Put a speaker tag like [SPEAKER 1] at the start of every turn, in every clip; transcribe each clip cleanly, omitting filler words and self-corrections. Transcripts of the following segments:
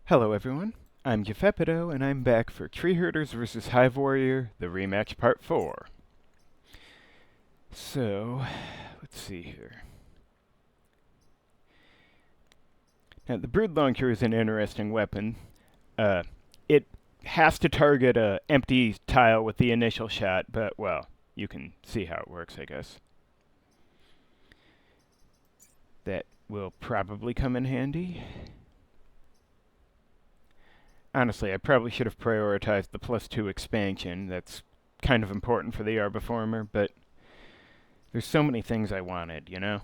[SPEAKER 1] Hello everyone, I'm Gefepido, and I'm back for Treeherders vs. Hive Warrior, the Rematch Part 4. So, let's see here. Now, the Brood Launcher is an interesting weapon. It has to target a empty tile with the initial shot, but, well, you can see how it works, I guess. That will probably come in handy. Honestly, I probably should have prioritized the +2 expansion. That's kind of important for the Arbiformer, but there's so many things I wanted, you know?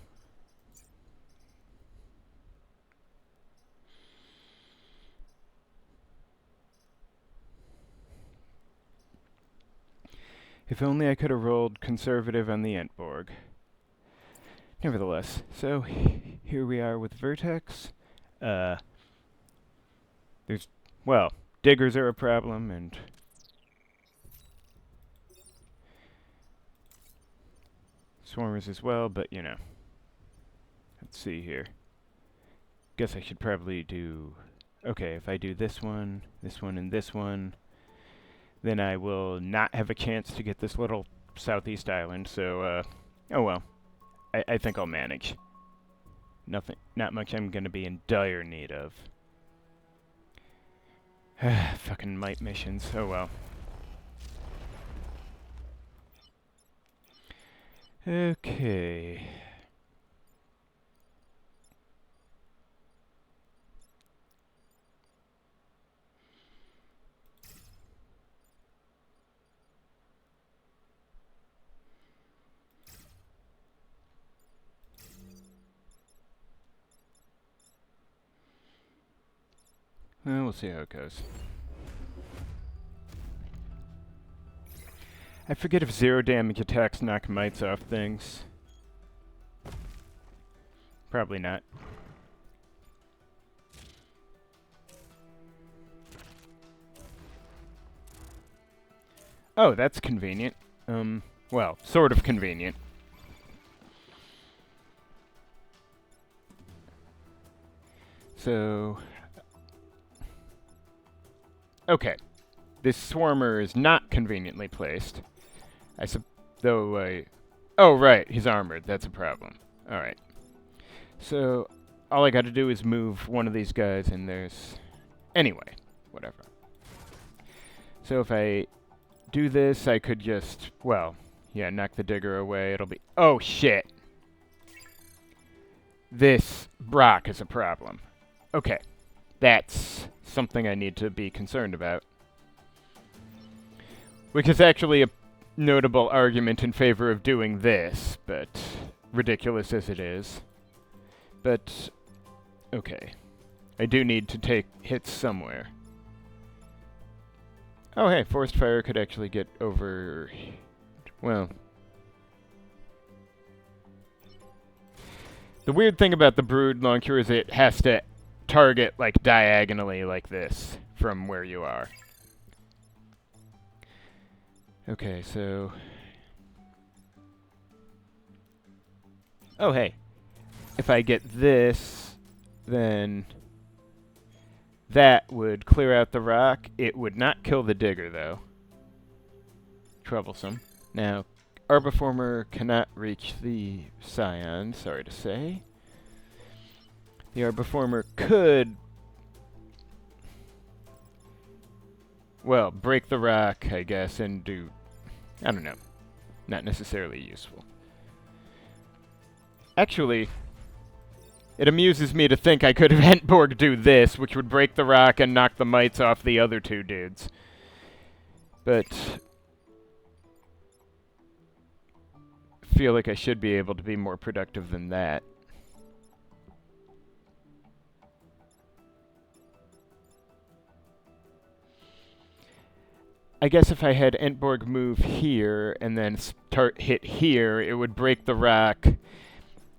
[SPEAKER 1] If only I could have rolled conservative on the Entborg. Nevertheless, so here we are with Vertex. There's, well, diggers are a problem, and swarmers as well, but you know. Let's see here. Guess I should probably do... Okay, if I do this one, and this one, then I will not have a chance to get this little southeast island, so, oh well. I think I'll manage. Not much I'm gonna be in dire need of. Fucking might missions, oh well. Okay. Well, we'll see how it goes. I forget if 0 damage attacks knock mites off things. Probably not. Oh, that's convenient. Well, sort of convenient. So... Okay. This swarmer is not conveniently placed. Oh, right, he's armored. That's a problem. Alright. So, all I gotta do is move one of these guys, and there's... Anyway, whatever. So if I do this, I could just... Well, yeah, knock the digger away. It'll be... Oh, shit! This Brock is a problem. Okay. That's something I need to be concerned about. Which is actually a notable argument in favor of doing this, but ridiculous as it is. But, okay. I do need to take hits somewhere. Oh hey, Forest Fire could actually get over... Well... The weird thing about the Brood Launcher is it has to target, like, diagonally like this from where you are. Okay, so... Oh, hey. If I get this, then... That would clear out the rock. It would not kill the digger, though. Troublesome. Now, Arbiformer cannot reach the Scion, sorry to say. The Arbiformer could... Well, break the rock, I guess, and do... I don't know. Not necessarily useful. Actually, it amuses me to think I could have Entborg do this, which would break the rock and knock the mites off the other two dudes. But... feel like I should be able to be more productive than that. I guess if I had Entborg move here and then hit here, it would break the rock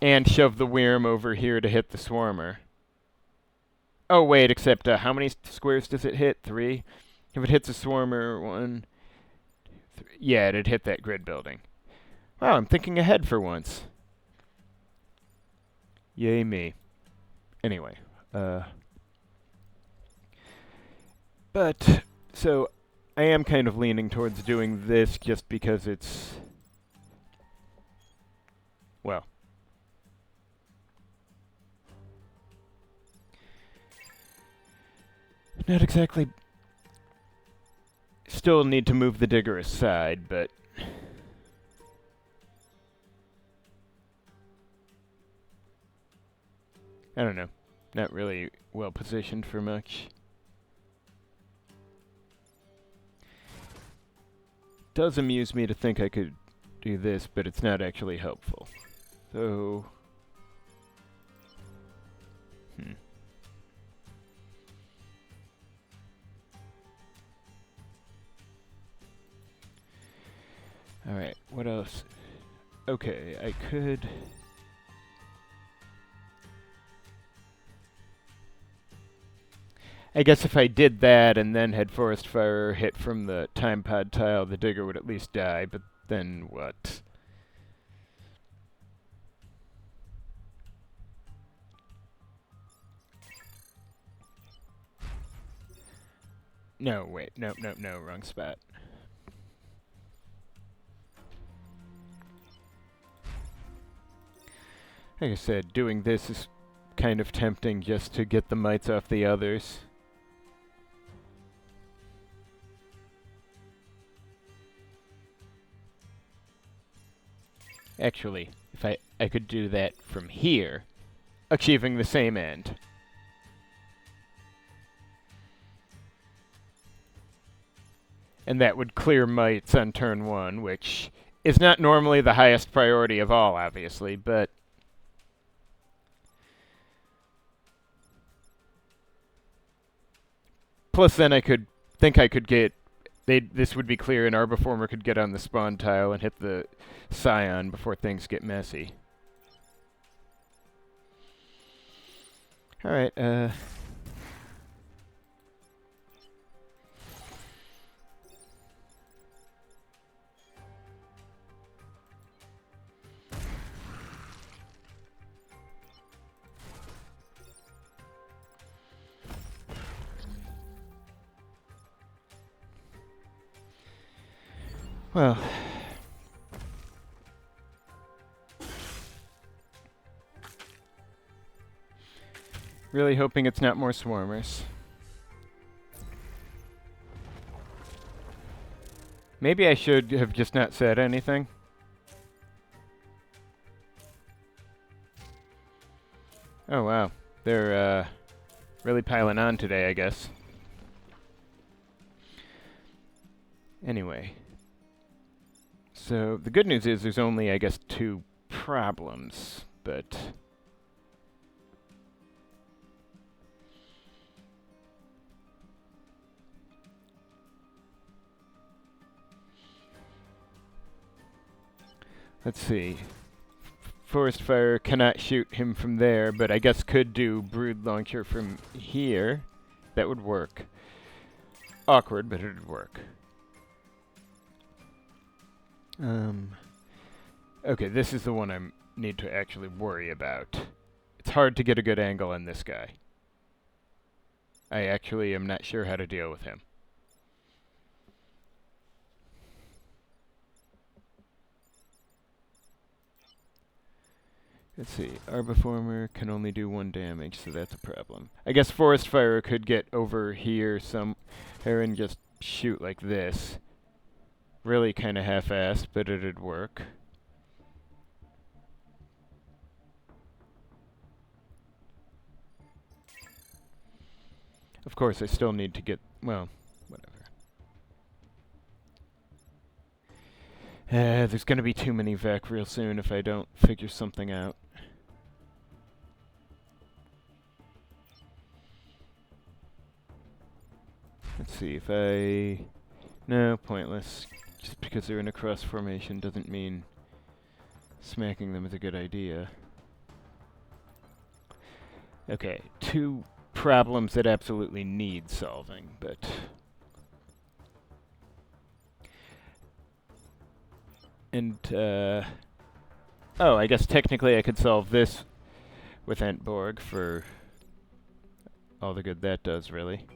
[SPEAKER 1] and shove the Wyrm over here to hit the Swarmer. Oh, wait, except how many squares does it hit? 3? If it hits a Swarmer, 1, 2, 3. Yeah, it'd hit that grid building. Wow, I'm thinking ahead for once. Yay me. Anyway, But, so, I am kind of leaning towards doing this just because it's... well... not exactly... still need to move the digger aside, but... I don't know. Not really well positioned for much. Does amuse me to think I could do this, but it's not actually helpful. So... Alright, what else? Okay, I could... I guess if I did that and then had Forest Fire hit from the Time Pod tile, the digger would at least die, but then what? No, wait, no, wrong spot. Like I said, doing this is kind of tempting just to get the mites off the others. Actually, if I could do that from here, achieving the same end. And that would clear mites on turn 1, which is not normally the highest priority of all, obviously, but... plus then I could think I could get... this would be clear and Arbiformer could get on the spawn tile and hit the Scion before things get messy. Alright, well... really hoping it's not more swarmers. Maybe I should have just not said anything. Oh wow, they're really piling on today, I guess. Anyway. So, the good news is there's only, I guess, 2 problems, but... let's see. Forest Fire cannot shoot him from there, but I guess could do Brood Launcher from here. That would work. Awkward, but it would work. Okay, this is the one I need to actually worry about. It's hard to get a good angle on this guy. I actually am not sure how to deal with him. Let's see, Arbiformer can only do 1 damage, so that's a problem. I guess Forest Fire could get over here somewhere and just shoot like this. Really kind of half-assed, but it'd work. Of course, I still need to get, well, whatever. There's gonna be too many Vec real soon if I don't figure something out. Let's see, if I... no, pointless. Just because they're in a cross formation doesn't mean smacking them is a good idea. Okay, 2 problems that absolutely need solving, but... and, oh, I guess technically I could solve this with Entborg for all the good that does, really.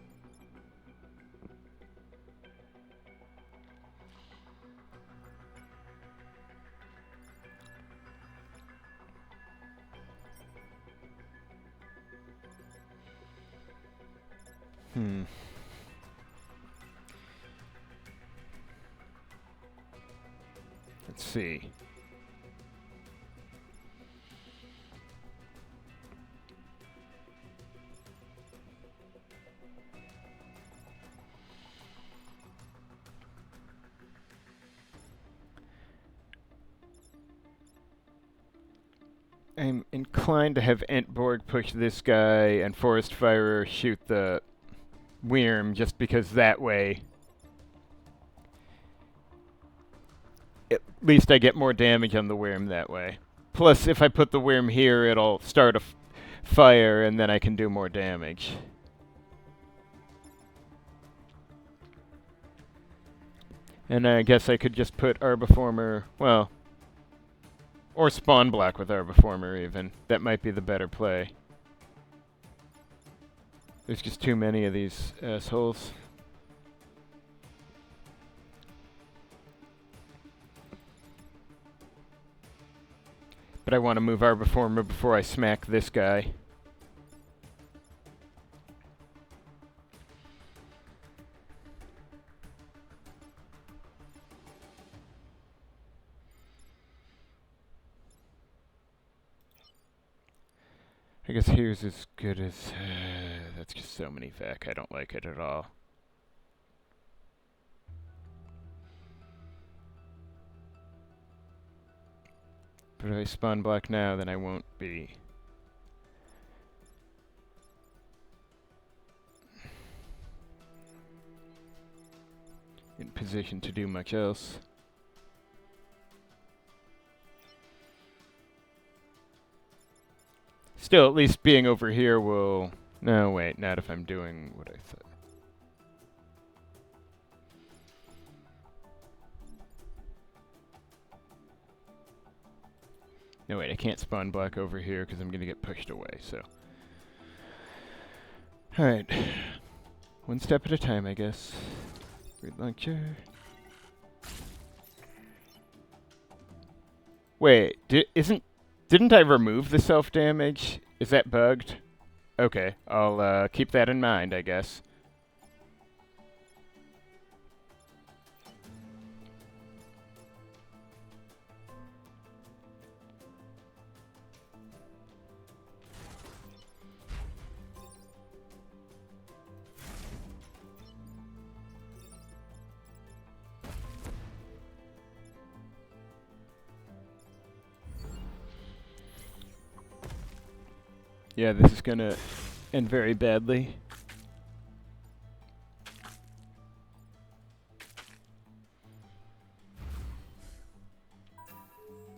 [SPEAKER 1] Let's see. I'm inclined to have Entborg push this guy and Forest Firer shoot the Wyrm, just because that way at least I get more damage on the Wyrm that way. Plus, if I put the Wyrm here, it'll start a fire, and then I can do more damage. And I guess I could just put Arbiformer, well, or Spawn Block with Arbiformer even. That might be the better play. There's just too many of these assholes. But I want to move Arbiformer before I smack this guy. I guess here's as good as... that's just so many Vec. I don't like it at all. But if I spawn block now, then I won't be... in position to do much else. Still, at least being over here will... No, wait, not if I'm doing what I thought. No, wait, I can't spawn block over here because I'm going to get pushed away, so... Alright. One step at a time, I guess. Grid launcher. Wait, didn't I remove the self-damage? Is that bugged? Okay, I'll keep that in mind, I guess. Yeah, this is gonna end very badly.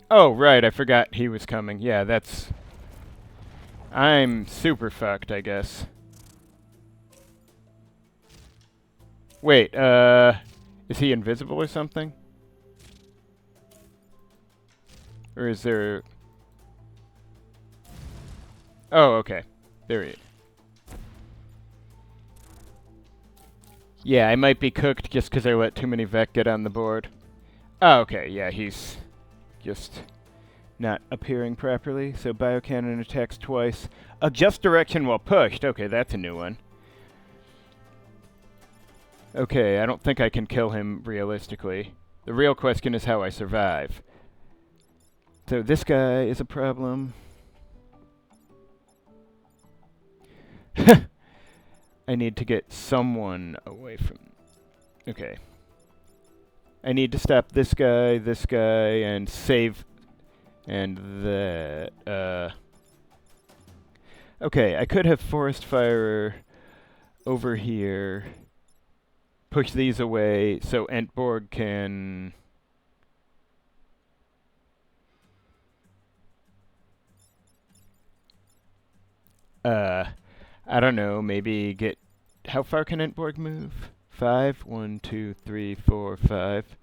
[SPEAKER 1] Oh, right, I forgot he was coming. Yeah, that's... I'm super fucked, I guess. Wait, is he invisible or something? Or is there... Oh, okay. There he is. Yeah, I might be cooked just because I let too many Vec get on the board. Oh, okay, yeah, he's just not appearing properly. So Biocannon attacks twice. Adjust direction while pushed. Okay, that's a new one. Okay, I don't think I can kill him realistically. The real question is how I survive. So this guy is a problem. I need to get someone away from... Okay. I need to stop this guy, and save... And that... Okay, I could have Forest Firer over here. Push these away so Entborg can... I don't know, maybe get... How far can Entborg move? 5? 1, 2, 3, 4, 5.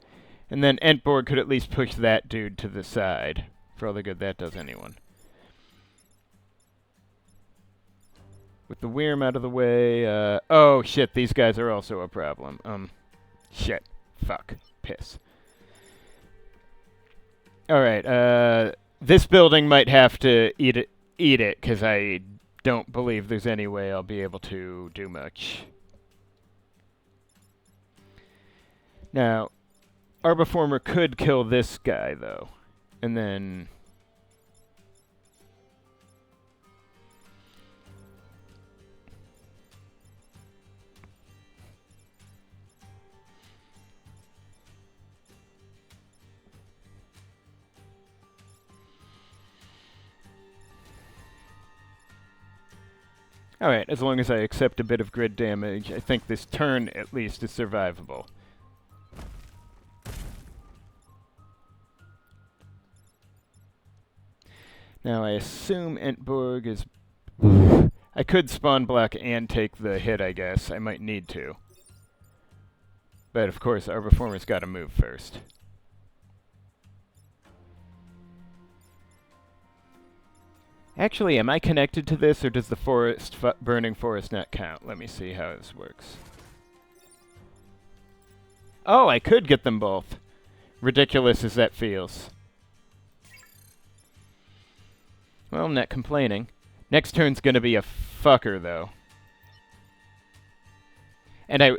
[SPEAKER 1] And then Entborg could at least push that dude to the side. For all the good that does anyone. With the Wyrm out of the way, oh shit, these guys are also a problem. Shit. Fuck. Piss. Alright, this building might have to eat it, because I don't believe there's any way I'll be able to do much Now, Arbiformer could kill this guy, though. And then... Alright, as long as I accept a bit of grid damage, I think this turn, at least, is survivable. Now, I assume Entborg is... I could spawn block and take the hit, I guess. I might need to. But, of course, Arbiformer's got to move first. Actually, am I connected to this, or does the burning forest not count? Let me see how this works. Oh, I could get them both. Ridiculous as that feels. Well, I'm not complaining. Next turn's gonna be a fucker, though. And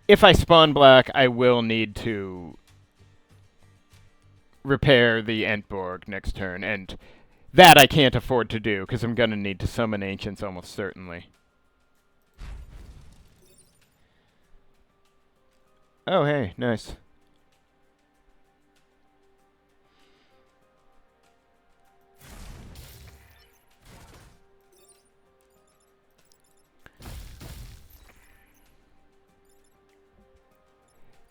[SPEAKER 1] if I spawn block, I will need to repair the Entborg next turn, and that I can't afford to do, because I'm gonna need to summon Ancients almost certainly. Oh, hey, nice.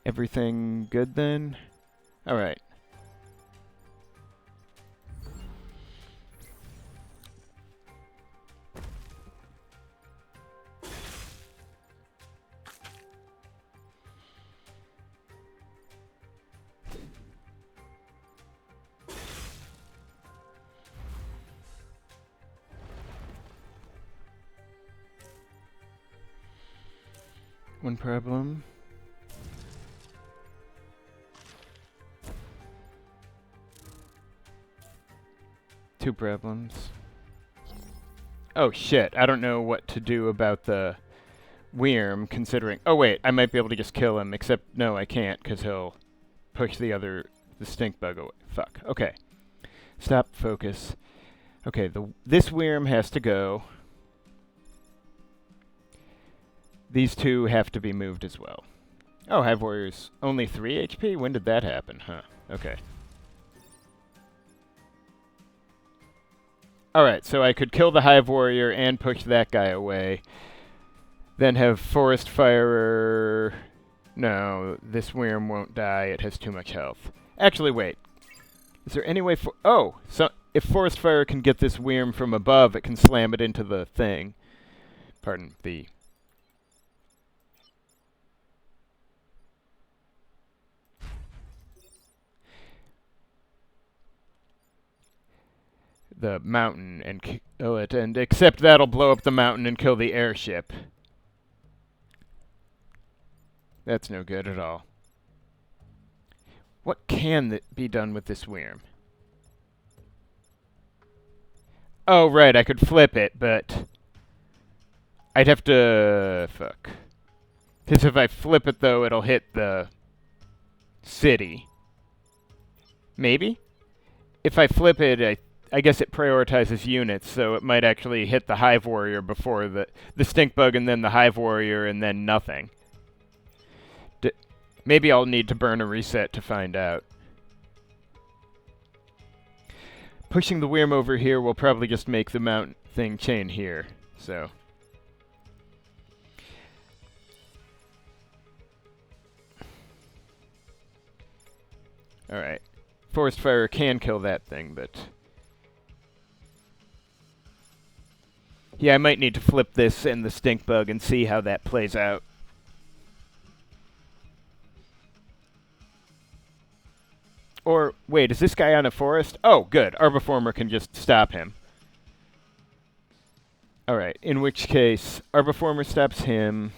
[SPEAKER 1] Everything good then? Alright. One problem. Two problems. Oh shit, I don't know what to do about the Wyrm, considering... Oh wait, I might be able to just kill him, except no, I can't, because he'll push the stink bug away. Fuck, okay. Stop, focus. Okay, this Wyrm has to go. These two have to be moved as well. Oh, Hive Warrior's only 3 HP? When did that happen? Huh, okay. Alright, so I could kill the Hive Warrior and push that guy away. Then have Forest Firer... No, this Wyrm won't die. It has too much health. Actually, wait. Is there any way for... Oh! So if Forest Fire can get this Wyrm from above, it can slam it into the thing. Pardon, the... the mountain and kill it, and except that'll blow up the mountain and kill the airship. That's no good at all. What can be done with this Wyrm? Oh, right, I could flip it, but... I'd have to... Fuck. Because if I flip it, though, it'll hit the... city. Maybe? If I flip it, I guess it prioritizes units, so it might actually hit the Hive Warrior before the Stink Bug and then the Hive Warrior and then nothing. Maybe I'll need to burn a reset to find out. Pushing the Wyrm over here will probably just make the mount thing chain here, so... Alright. Forest Fire can kill that thing, but... Yeah, I might need to flip this and the Stink Bug and see how that plays out. Or, wait, is this guy on a forest? Oh, good. Arbiformer can just stop him. Alright, in which case, Arbiformer stops him.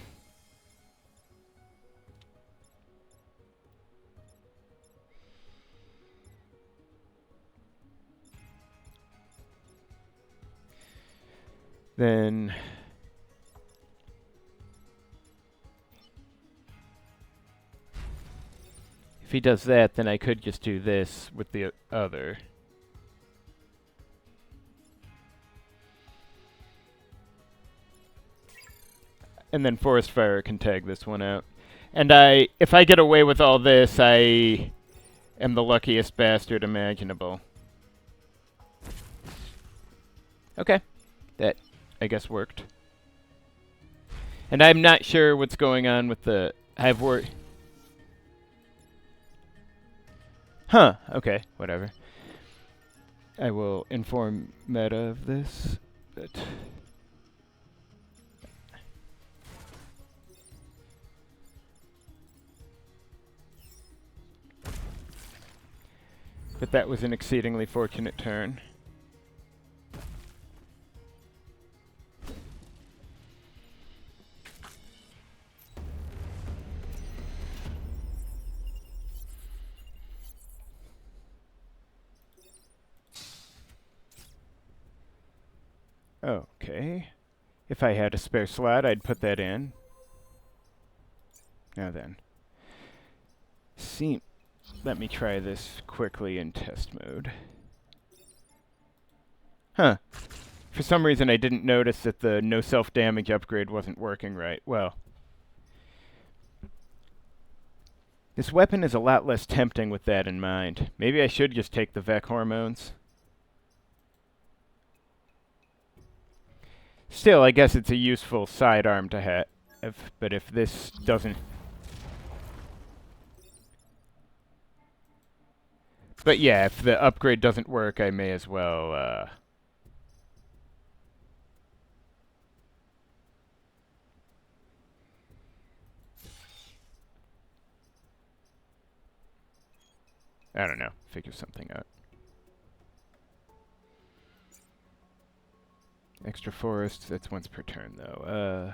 [SPEAKER 1] Then... If he does that, then I could just do this with the other. And then Forest Fire can tag this one out. And if I get away with all this, I am the luckiest bastard imaginable. Okay. That, I guess, worked. And I'm not sure what's going on with the Hive word. Huh. Okay. Whatever. I will inform Meta of this. But that was an exceedingly fortunate turn. Okay. If I had a spare slot, I'd put that in. Now then. Let me try this quickly in test mode. Huh. For some reason, I didn't notice that the no self-damage upgrade wasn't working right. Well. This weapon is a lot less tempting with that in mind. Maybe I should just take the Vec hormones. Still, I guess it's a useful sidearm to have, but if this doesn't... But yeah, if the upgrade doesn't work, I may as well, I don't know, figure something out. Extra forest, that's once per turn, though.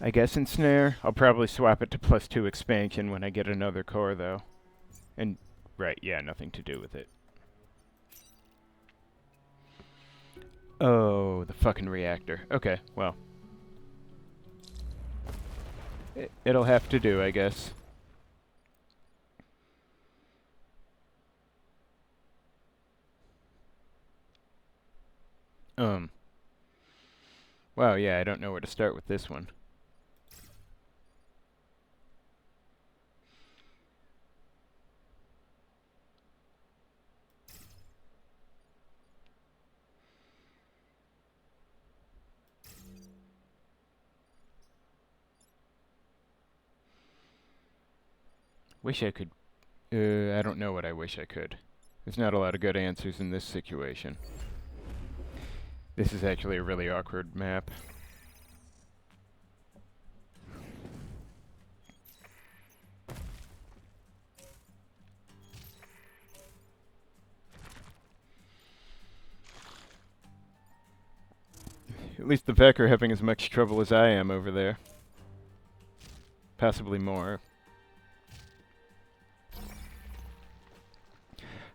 [SPEAKER 1] I guess ensnare. I'll probably swap it to +2 expansion when I get another core, though. And, right, yeah, nothing to do with it. Oh, the fucking reactor. Okay, well. It'll have to do, I guess. Wow, yeah, I don't know where to start with this one. Wish I could... I don't know what I wish I could. There's not a lot of good answers in this situation. This is actually a really awkward map. At least the Vec are having as much trouble as I am over there. Possibly more.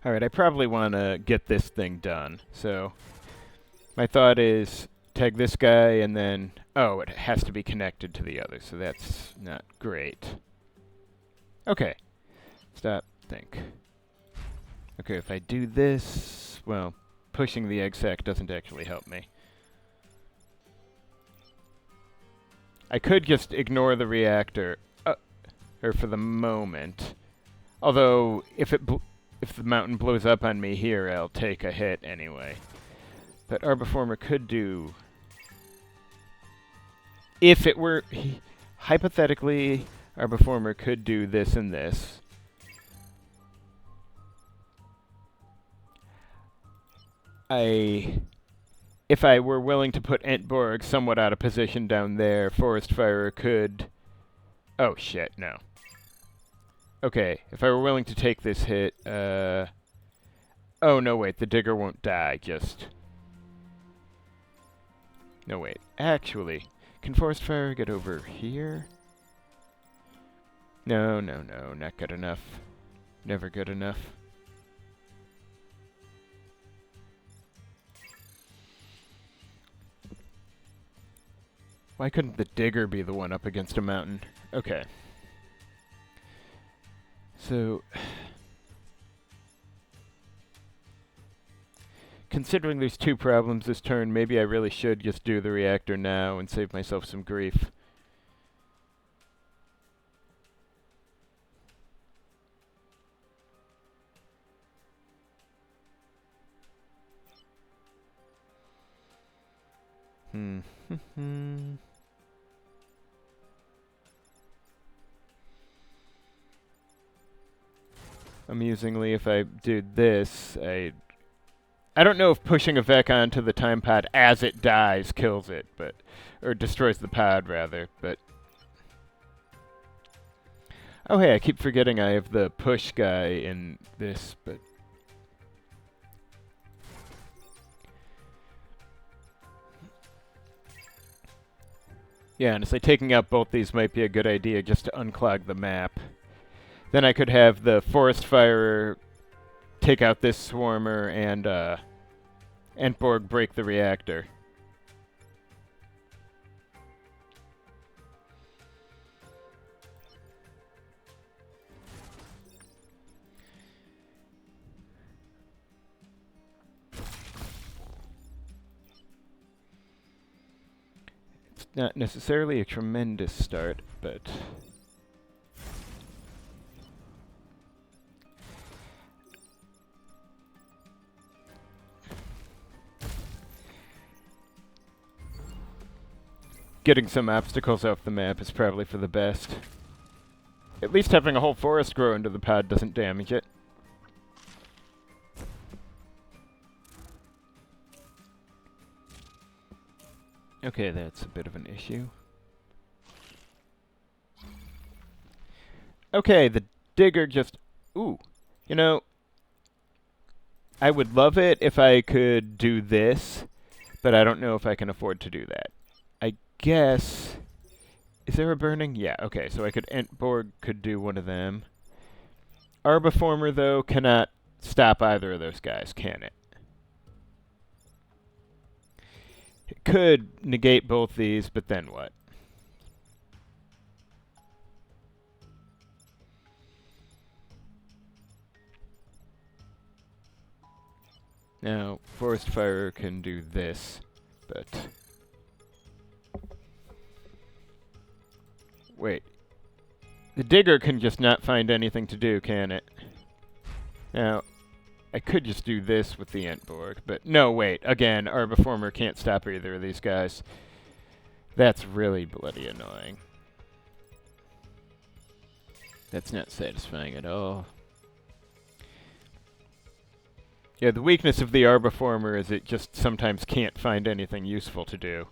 [SPEAKER 1] Alright, I probably want to get this thing done. So, my thought is tag this guy and then... Oh, it has to be connected to the other, so that's not great. Okay. Stop. Think. Okay, if I do this... Well, pushing the egg sac doesn't actually help me. I could just ignore the reactor, or for the moment. Although, if the mountain blows up on me here, I'll take a hit anyway. But Arbiformer could do... If it were... Hypothetically, Arbiformer could do this and this. If I were willing to put Entborg somewhat out of position down there, Forest Fire could... Oh, shit, no. Okay, if I were willing to take this hit, Oh, no, wait, the digger won't die, just... No, wait, actually, can Forest Fire get over here? No, no, no, not good enough. Never good enough. Why couldn't the digger be the one up against a mountain? Okay. So, considering there's two problems this turn, maybe I really should just do the reactor now and save myself some grief. Amusingly, if I do this, I don't know if pushing a Vec onto the time pod as it dies kills it, but or destroys the pod rather, but oh hey, I keep forgetting I have the push guy in this, but yeah, honestly, taking out both these might be a good idea just to unclog the map. Then I could have the Forest Firer take out this Swarmer and Entborg break the reactor. It's not necessarily a tremendous start, but getting some obstacles off the map is probably for the best. At least having a whole forest grow into the pod doesn't damage it. Okay, that's a bit of an issue. Okay, the digger just... Ooh. You know, I would love it if I could do this, but I don't know if I can afford to do that. I guess... Is there a burning? Yeah, okay, so I could... Entborg could do one of them. Arbiformer, though, cannot stop either of those guys, can it? It could negate both these, but then what? Now, Forest Fire can do this, but... Wait. The digger can just not find anything to do, can it? Now, I could just do this with the Entborg, but no, wait. Again, Arbiformer can't stop either of these guys. That's really bloody annoying. That's not satisfying at all. Yeah, the weakness of the Arbiformer is it just sometimes can't find anything useful to do.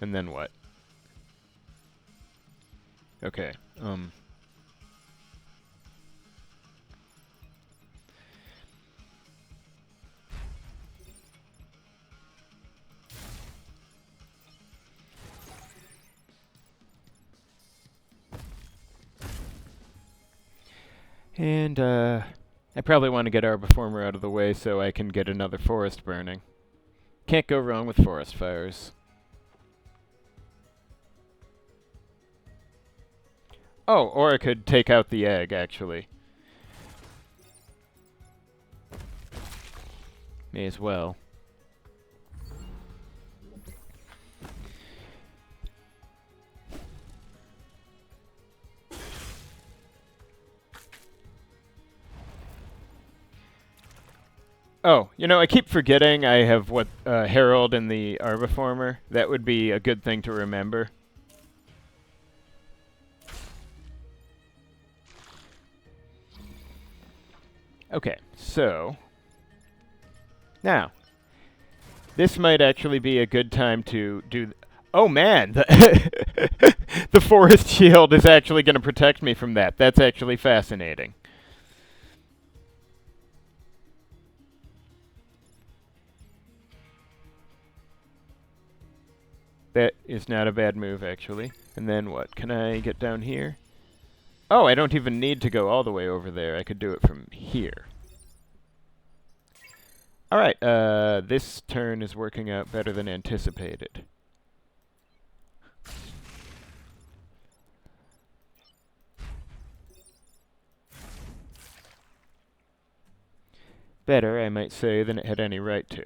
[SPEAKER 1] And then what? Okay, And, I probably want to get Arbiformer out of the way so I can get another forest burning. Can't go wrong with forest fires. Oh, or I could take out the egg, actually. May as well. Oh, you know, I keep forgetting I have what Herald and the Arbiformer. That would be a good thing to remember. Okay, so... Now, this might actually be a good time to do... Oh man! The Forest Shield is actually going to protect me from that. That's actually fascinating. That is not a bad move, actually. And then what? Can I get down here? Oh, I don't even need to go all the way over there. I could do it from here. Alright, this turn is working out better than anticipated. better, I might say, than it had any right to.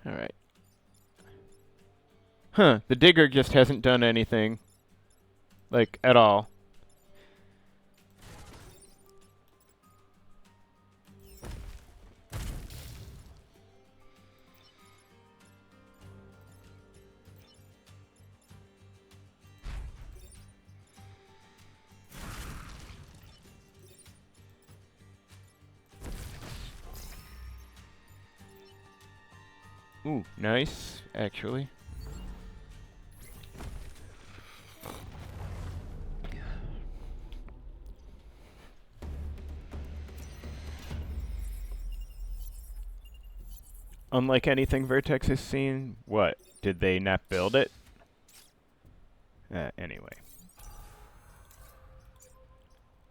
[SPEAKER 1] Alright. Huh, the digger just hasn't done anything. Like, at all. Ooh, nice, actually. Unlike anything Vertex has seen, what? Did they not build it? Anyway.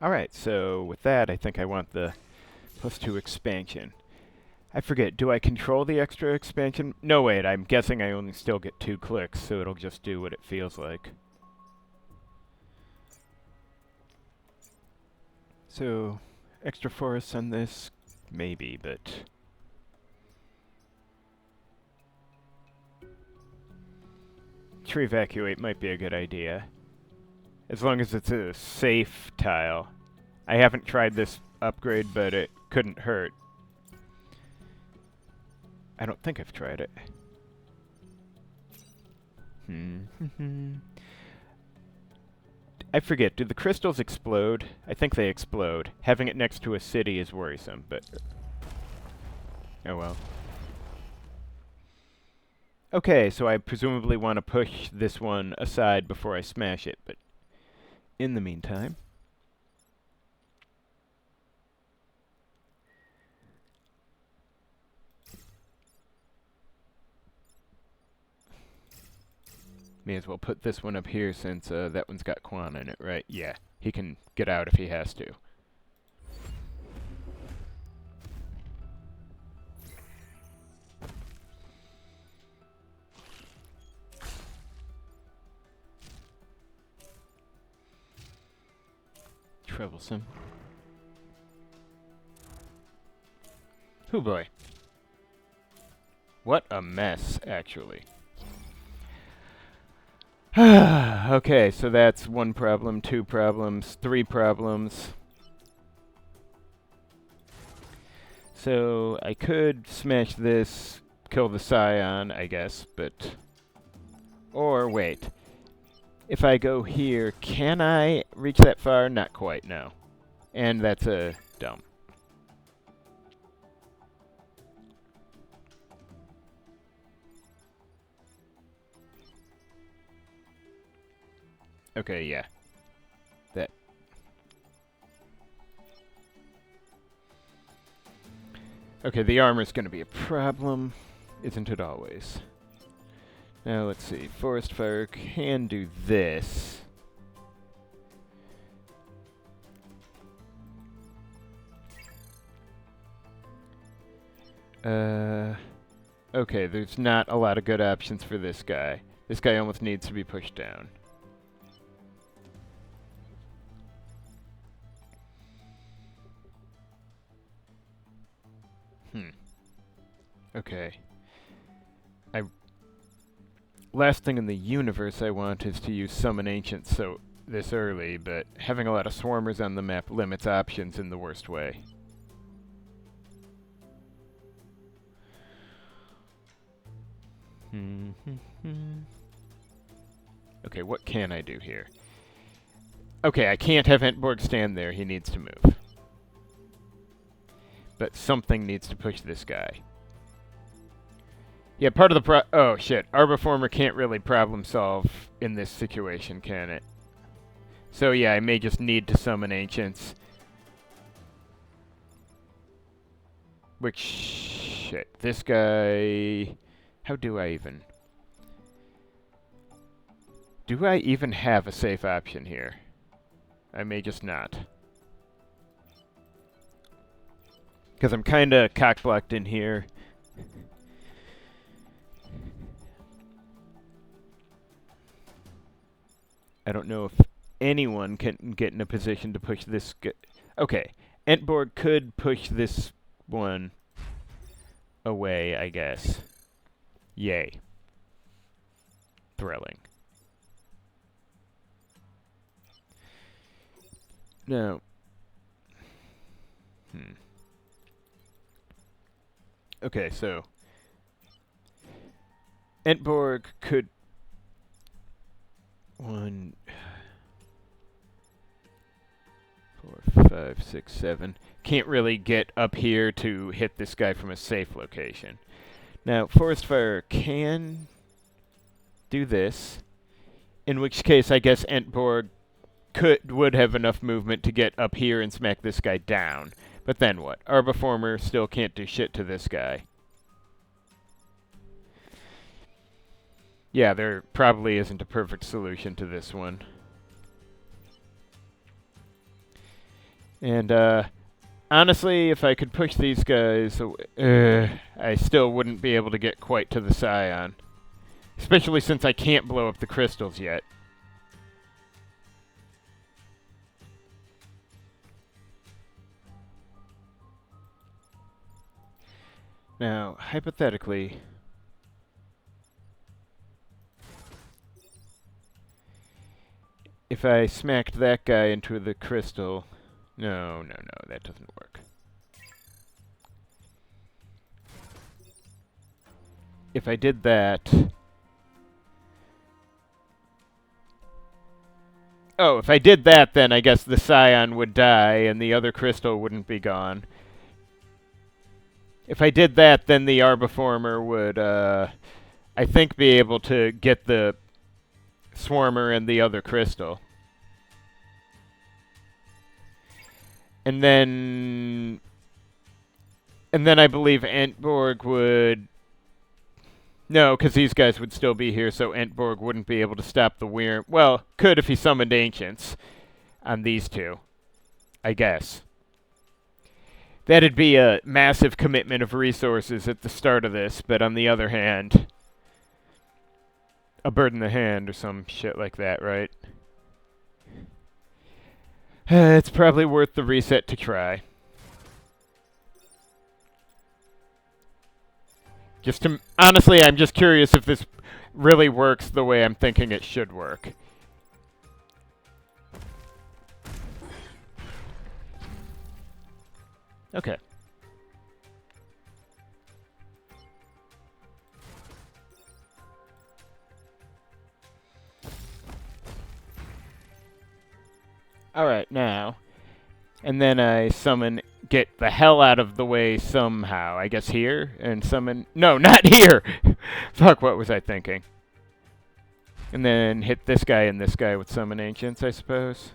[SPEAKER 1] Alright, so with that, I think I want the +2 expansion. I forget, do I control the extra expansion? No, wait, I'm guessing I only still get 2 clicks, so it'll just do what it feels like. So, extra forests on this? Maybe, but... Tree evacuate might be a good idea. As long as it's a safe tile. I haven't tried this upgrade, but it couldn't hurt. I don't think I've tried it. I forget, do the crystals explode? I think they explode. Having it next to a city is worrisome, but... oh well. Okay, so I presumably want to push this one aside before I smash it, but in the meantime... may as well put this one up here since that one's got Quan in it, right? Yeah, he can get out if he has to. Troublesome. Oh boy. What a mess, actually. Okay, so that's 1 problem, 2 problems, 3 problems. So I could smash this, kill the Scion, I guess, but... or wait. If I go here, can I reach that far? Not quite, no. And that's a dumb. Okay, yeah. That. Okay, the armor's gonna be a problem, isn't it always? Now, let's see. Forest Fire can do this. Okay, there's not a lot of good options for this guy. This guy almost needs to be pushed down. Okay. Last thing in the universe I want is to use Summon Ancients so this early, but having a lot of swarmers on the map limits options in the worst way. Okay, what can I do here? Okay, I can't have Entborg stand there. He needs to move. But something needs to push this guy. Yeah, part of the oh, shit. Arbiformer can't really problem solve in this situation, can it? So, yeah, I may just need to summon Ancients. Which, shit, this guy... How do I even... Do I even have a safe option here? I may just not. Because I'm kind of cock-blocked in here. I don't know if anyone can get in a position to push this... Okay, Entborg could push this one away, I guess. Yay. Thrilling. Now... Okay, so... Entborg could... 1... 4, 5, 6, 7. Can't really get up here to hit this guy from a safe location. Now, Forest Fire can do this, in which case I guess Entborg would have enough movement to get up here and smack this guy down. But then what? Arbiformer still can't do shit to this guy. Yeah, there probably isn't a perfect solution to this one. And, honestly, if I could push these guys, I still wouldn't be able to get quite to the Scion. Especially since I can't blow up the crystals yet. Now, hypothetically... If I smacked that guy into the crystal... No, that doesn't work. If I did that... Oh, if I did that, then I guess the Scion would die and the other crystal wouldn't be gone. If I did that, then the Arbiformer would, I think, be able to get the Swarmer and the other crystal. And then I believe Entborg would... No, because these guys would still be here, so Entborg wouldn't be able to stop the Wyrm. Well, could if he summoned Ancients on these two, I guess. That'd be a massive commitment of resources at the start of this, but on the other hand, a bird in the hand or some shit like that, right? It's probably worth the reset to try. Honestly, I'm just curious if this really works the way I'm thinking it should work. Okay. Alright, now. And then I get the hell out of the way somehow. I guess here? And summon... No, not here! Fuck, what was I thinking? And then hit this guy and this guy with summon Ancients, I suppose.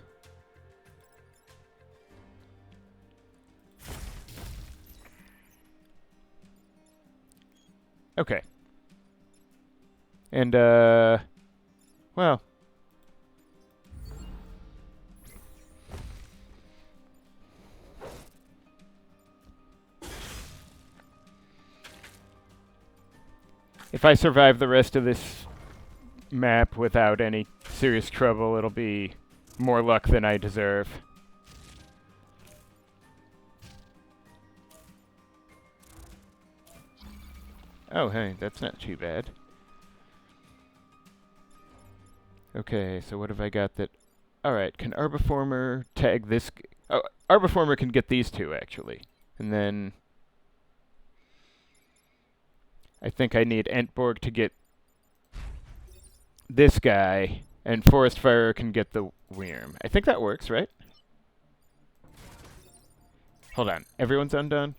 [SPEAKER 1] Okay. And, well... If I survive the rest of this map without any serious trouble, it'll be more luck than I deserve. Oh, hey, that's not too bad. Okay, so what have I got that... Alright, can Arbiformer tag this... Oh, Arbiformer can get these two, actually. And then... I think I need Entborg to get this guy, and Forest Fire can get the Wyrm. I think that works, right? Hold on. Everyone's undone?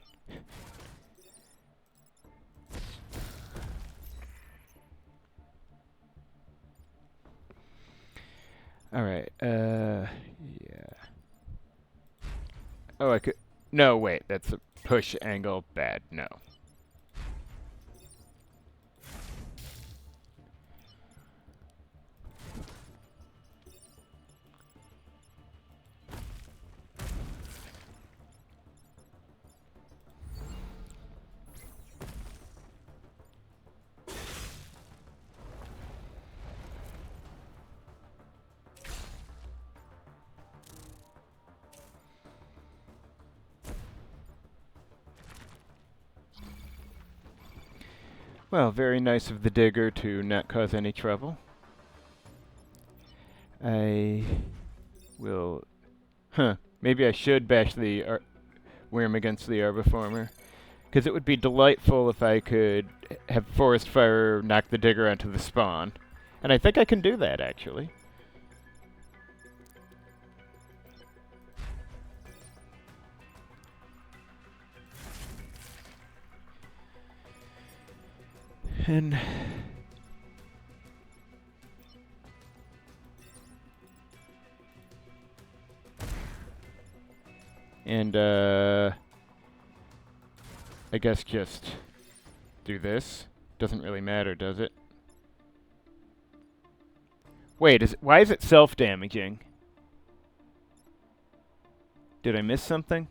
[SPEAKER 1] Alright, yeah. Oh, I could... No, wait, that's a... Push angle, bad, no. Well, very nice of the digger to not cause any trouble. I will... maybe I should bash the worm against the Arbiformer. Because it would be delightful if I could have Forest Fire knock the digger onto the spawn. And I think I can do that, actually. And... I guess just do this. Doesn't really matter, does it? Wait, why is it self-damaging? Did I miss something?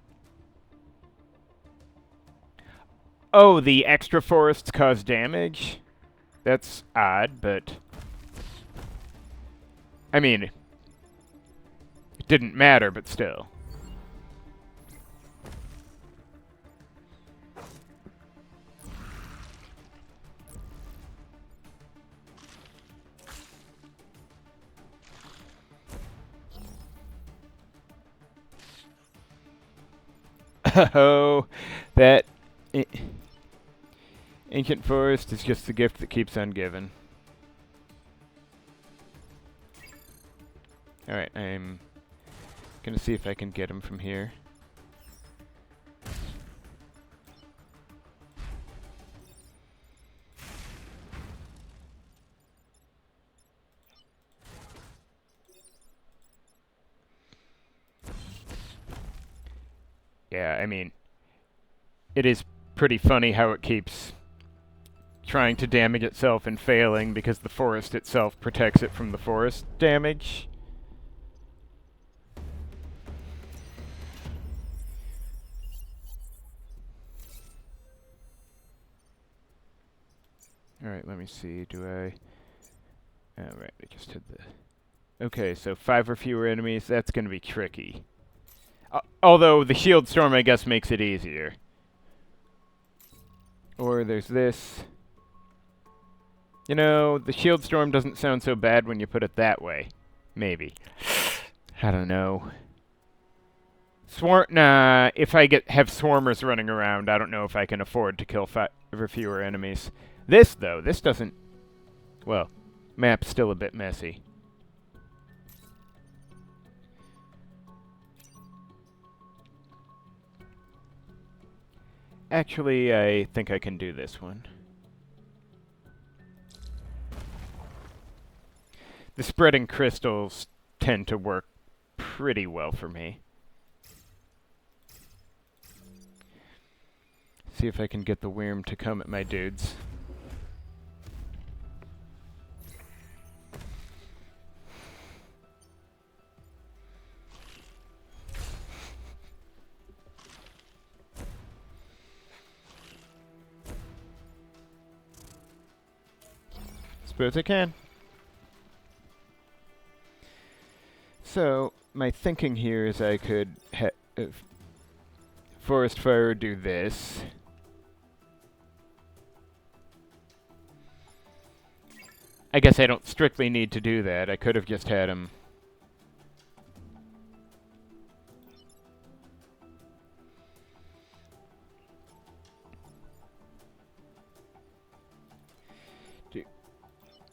[SPEAKER 1] Oh, the extra forests cause damage? That's odd, but... I mean, it didn't matter, but still. Oh, that ancient forest is just the gift that keeps on giving. Alright, I'm gonna see if I can get him from here. Yeah, I mean, it is pretty funny how it keeps trying to damage itself and failing because the forest itself protects it from the forest damage. Alright, let me see. Do I... Alright, I just did the... Okay, so 5 or fewer enemies. That's going to be tricky. Although the shield storm, I guess, makes it easier. Or there's this. You know, the shield storm doesn't sound so bad when you put it that way. Maybe. I don't know. Nah, if I have swarmers running around, I don't know if I can afford to kill 5 or fewer enemies. This, though, this doesn't... Well, map's still a bit messy. Actually, I think I can do this one. The spreading crystals tend to work pretty well for me. See if I can get the worm to come at my dudes. Suppose I can. So, my thinking here is I could Forest Fire do this. I guess I don't strictly need to do that. I could have just had him...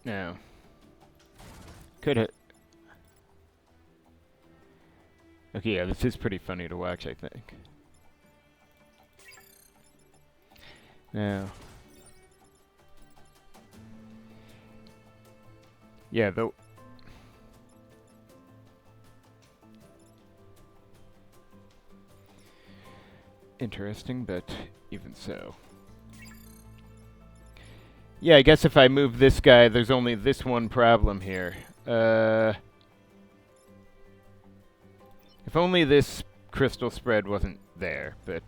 [SPEAKER 1] No. Could have... Okay, yeah, this is pretty funny to watch, I think. Now... Yeah, though... interesting, but even so. Yeah, I guess if I move this guy, there's only this one problem here. If only this crystal spread wasn't there, but...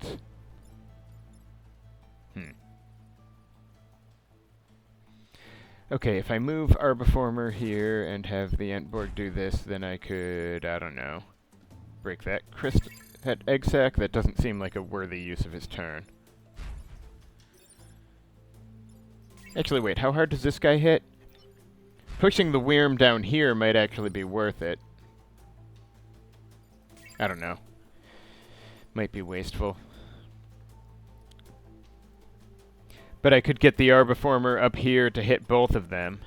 [SPEAKER 1] Okay, if I move Arbiformer here and have the Entborg do this, then I could, I don't know, break that that egg sac. That doesn't seem like a worthy use of his turn. Actually, wait, how hard does this guy hit? Pushing the Wyrm down here might actually be worth it. I don't know. Might be wasteful. But I could get the Arbiformer up here to hit both of them.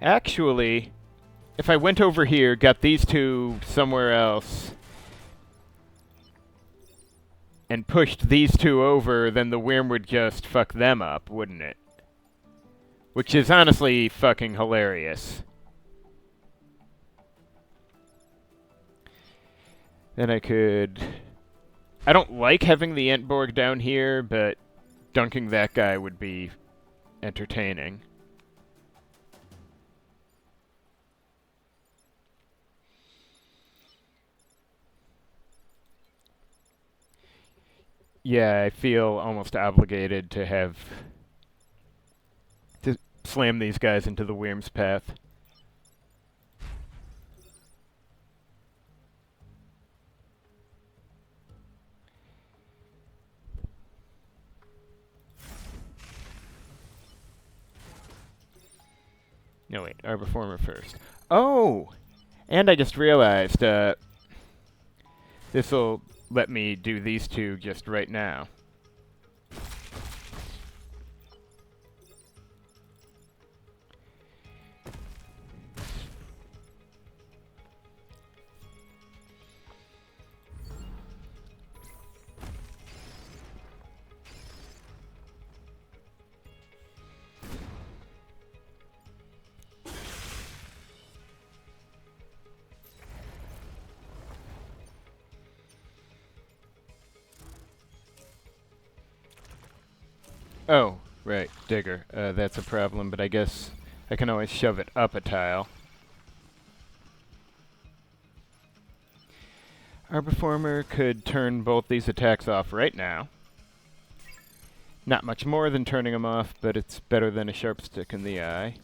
[SPEAKER 1] Actually, if I went over here, got these two somewhere else, and pushed these two over, then the Wyrm would just fuck them up, wouldn't it? Which is honestly fucking hilarious. Then I could... I don't like having the Entborg down here, but dunking that guy would be entertaining. Yeah, I feel almost obligated to have... to slam these guys into the Wyrm's path. No, wait, Arbiformer first. Oh! And I just realized, this'll let me do these two just right now. Oh, right, Digger. That's a problem, but I guess I can always shove it up a tile. Arbiformer could turn both these attacks off right now. Not much more than turning them off, but it's better than a sharp stick in the eye.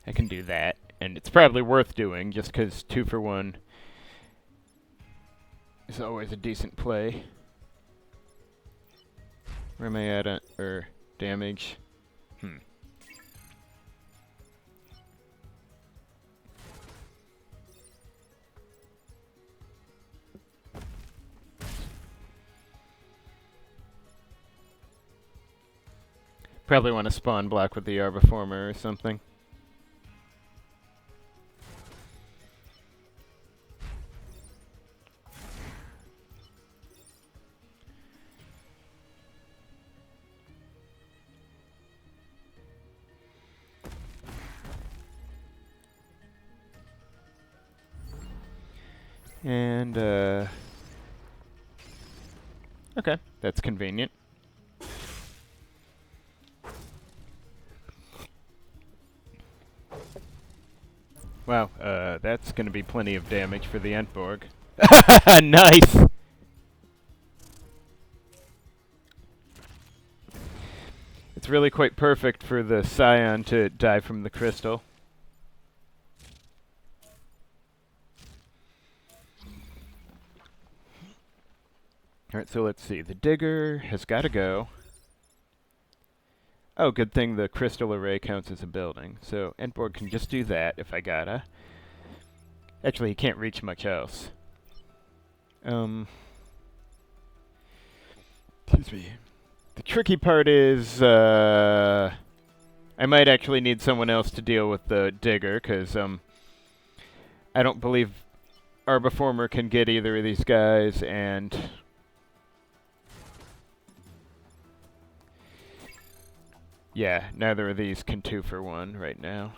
[SPEAKER 1] I can do that, and it's probably worth doing, just because 2 for 1 is always a decent play. Where am I at? Damage? Probably want to spawn block with the Arbiformer or something. And, okay, that's convenient. Wow, that's gonna be plenty of damage for the Entborg. Nice! It's really quite perfect for the Scion to die from the crystal. Alright, so let's see. The Digger has got to go. Oh, good thing the crystal array counts as a building. So Entborg can just do that if I gotta. Actually, he can't reach much else. Excuse me. The tricky part is, I might actually need someone else to deal with the Digger, because, I don't believe Arbiformer can get either of these guys, and... Yeah, neither of these can 2-for-1 right now.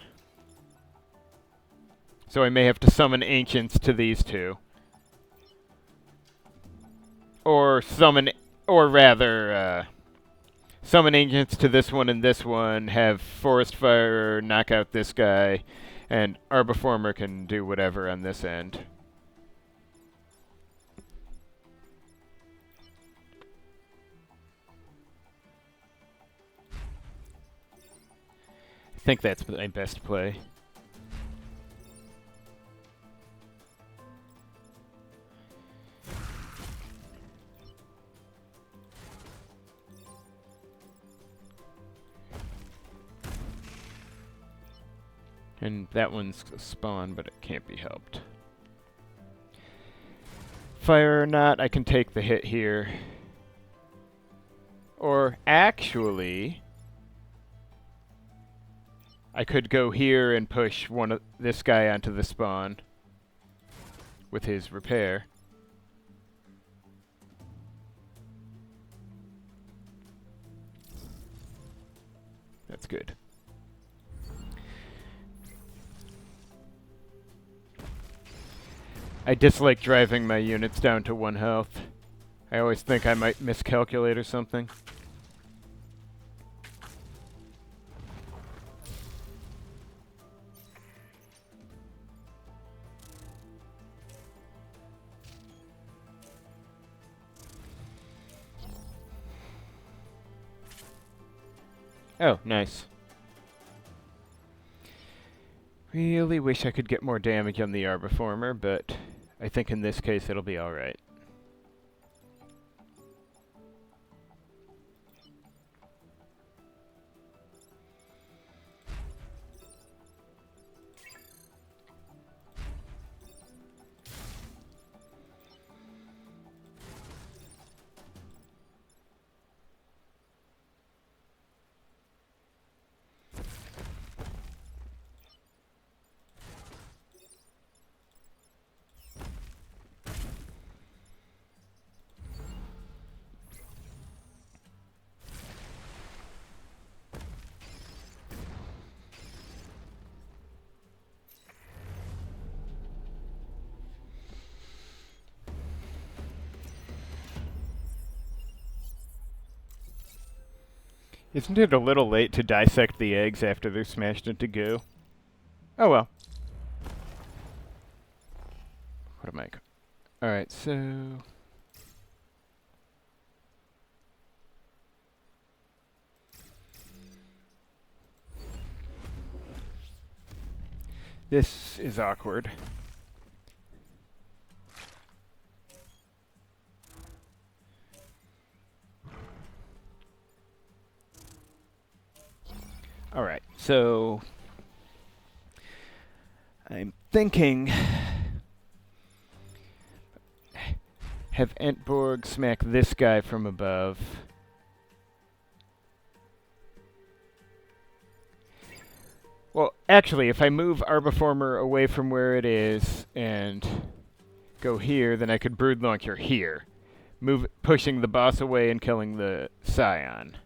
[SPEAKER 1] So I may have to summon Ancients to these two. Or summon, or rather, summon Ancients to this one and this one, have Forest Fire knock out this guy, and Arbiformer can do whatever on this end. I think that's my best play. And that one's a spawn, but it can't be helped. Fire or not, I can take the hit here. Or actually, I could go here and push this guy onto the spawn with his repair. That's good. I dislike driving my units down to 1 health. I always think I might miscalculate or something. Oh, nice. Really wish I could get more damage on the Arbiformer, but I think in this case it'll be alright. Isn't it a little late to dissect the eggs after they're smashed into goo? Oh well. What am I? Alright, so... This is awkward. Alright, so... I'm thinking... have Entborg smack this guy from above. Well, actually, if I move Arbiformer away from where it is and go here, then I could Brood Launcher here. Pushing the boss away and killing the Scion.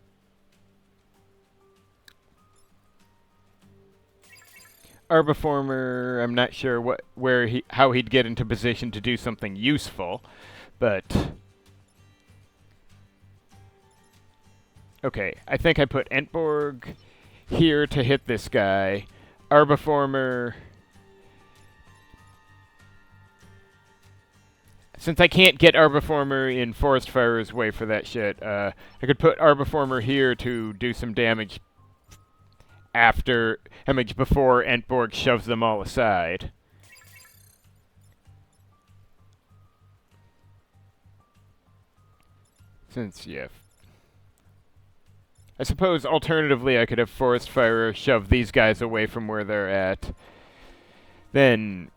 [SPEAKER 1] Arbiformer, I'm not sure how he'd get into position to do something useful, but... Okay, I think I put Entborg here to hit this guy. Arbiformer... Since I can't get Arbiformer in Forest Fire's way for that shit, I could put Arbiformer here to do some damage before Entborg shoves them all aside. Since, yeah. I suppose, alternatively, I could have Forest Fire shove these guys away from where they're at. Then,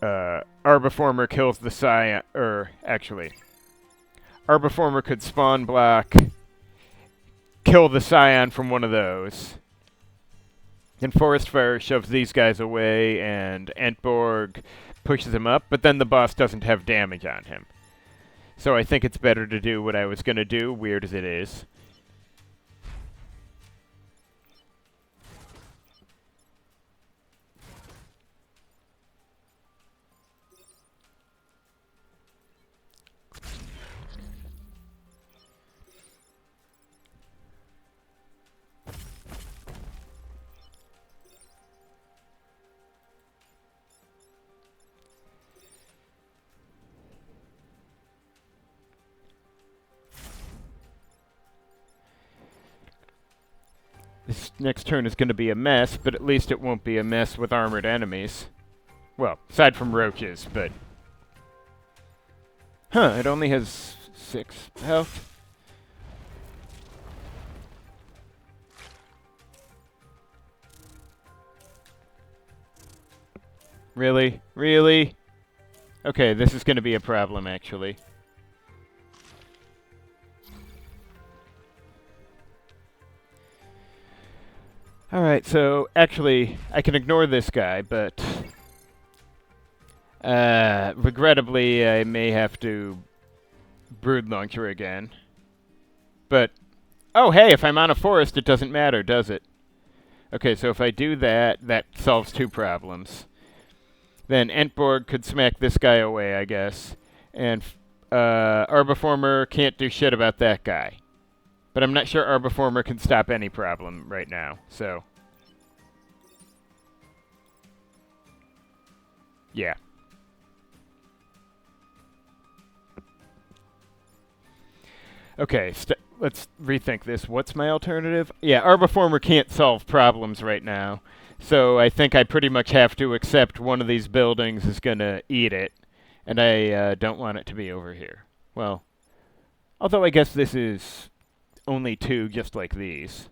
[SPEAKER 1] Arbiformer kills the Scion, actually, Arbiformer could spawn block, kill the Scion from one of those. Then Forest Fire shoves these guys away, and Entborg pushes him up, but then the boss doesn't have damage on him. So I think it's better to do what I was going to do, weird as it is. This next turn is going to be a mess, but at least it won't be a mess with armored enemies. Well, aside from roaches, but... Huh, it only has 6 health? Really? Really? Okay, this is going to be a problem, actually. Alright, so actually, I can ignore this guy, but... regrettably, I may have to brood launcher again. But, oh hey, if I'm on a forest, it doesn't matter, does it? Okay, so if I do that, that solves 2 problems. Then Entborg could smack this guy away, I guess. And Arbiformer can't do shit about that guy. But I'm not sure Arbiformer can stop any problem right now, so... Yeah. Okay, let's rethink this. What's my alternative? Yeah, Arbiformer can't solve problems right now. So I think I pretty much have to accept one of these buildings is going to eat it. And I don't want it to be over here. Well, although I guess this is only 2 just like these.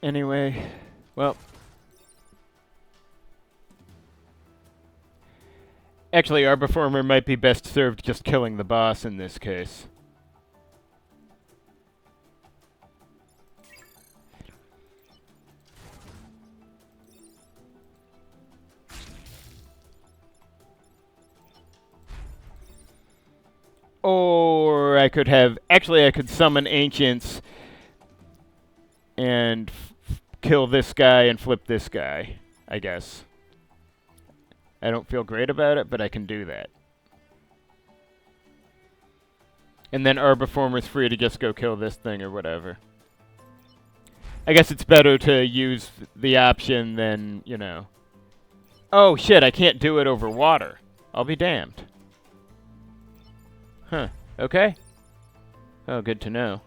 [SPEAKER 1] Anyway, well... Actually, Arbiformer might be best served just killing the boss in this case. Or I could have... Actually, I could summon Ancients and kill this guy and flip this guy, I guess. I don't feel great about it, but I can do that. And then Arbiformer's free to just go kill this thing or whatever. I guess it's better to use the option than, you know... Oh, shit, I can't do it over water. I'll be damned. Huh. Okay. Oh, good to know.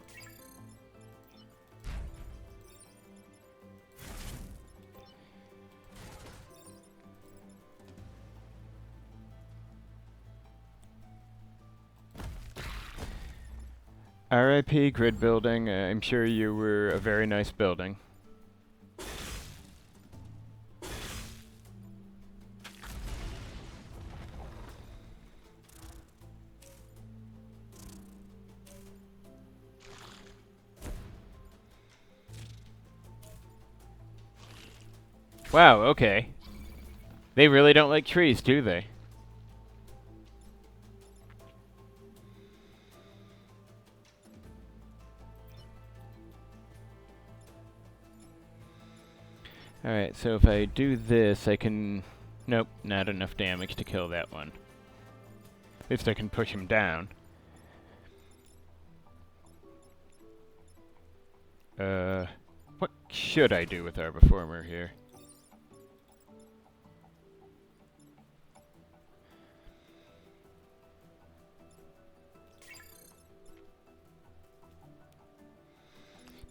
[SPEAKER 1] RIP grid building. I'm sure you were a very nice building. Wow, okay. They really don't like trees, do they? Alright, so if I do this, I can... Nope, not enough damage to kill that one. At least I can push him down. What should I do with Arbiformer here?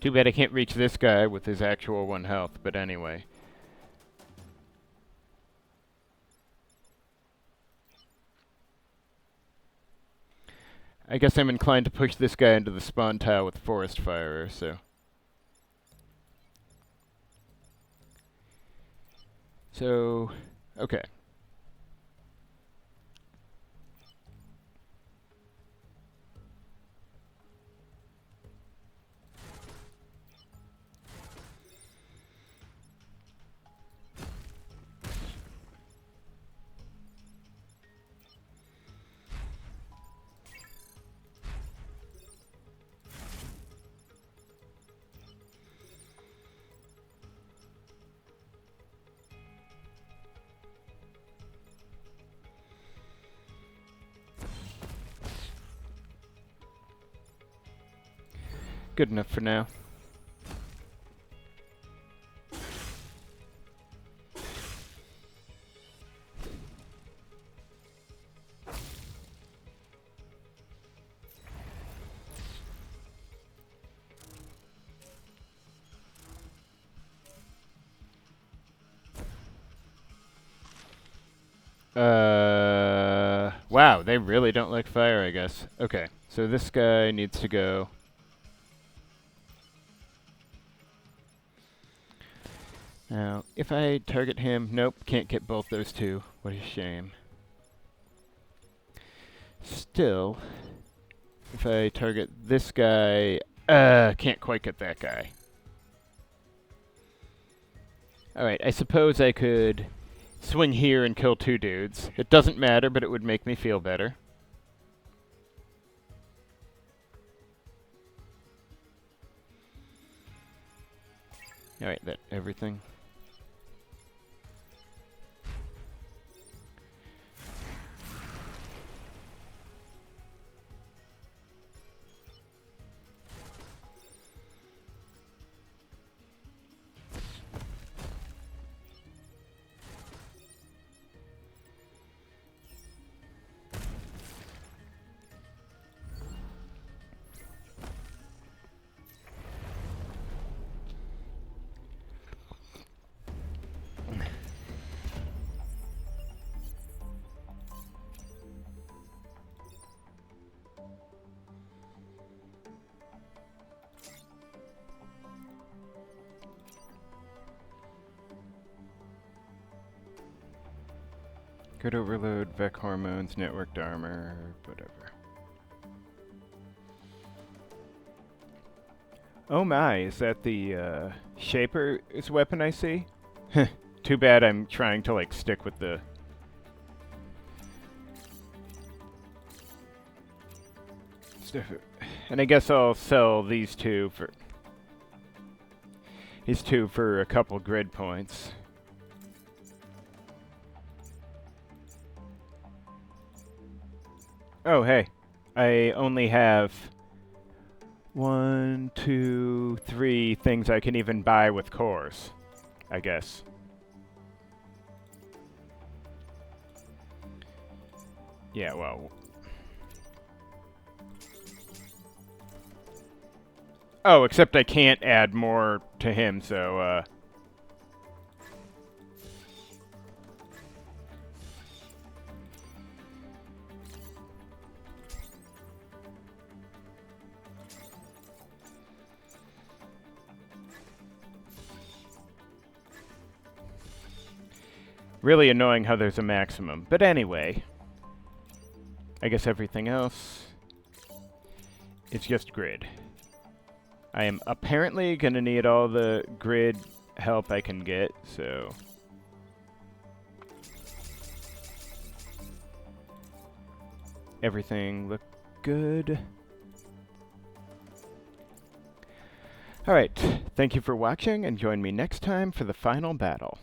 [SPEAKER 1] Too bad I can't reach this guy with his actual 1 health, but anyway. I guess I'm inclined to push this guy into the spawn tile with Forest Fire, so... So... Okay. Good enough for now. Wow, they really don't like fire, I guess. Okay, so this guy needs to go. Now, if I target him, nope, can't get both those two. What a shame. Still, if I target this guy, can't quite get that guy. Alright, I suppose I could swing here and kill two dudes. It doesn't matter, but it would make me feel better. Alright, that everything. Grid overload, Vec hormones, networked armor, whatever. Oh my, is that the Shaper's weapon I see? Too bad I'm trying to like stick with the... stuff. And I guess I'll sell these two for... these two for a couple grid points. Oh, hey. I only have 1, 2, 3 things I can even buy with cores, I guess. Yeah, well... oh, except I can't add more to him, so, really annoying how there's a maximum. But anyway, I guess everything else is just grid. I am apparently going to need all the grid help I can get, so... everything looked good. Alright, thank you for watching, and join me next time for the final battle.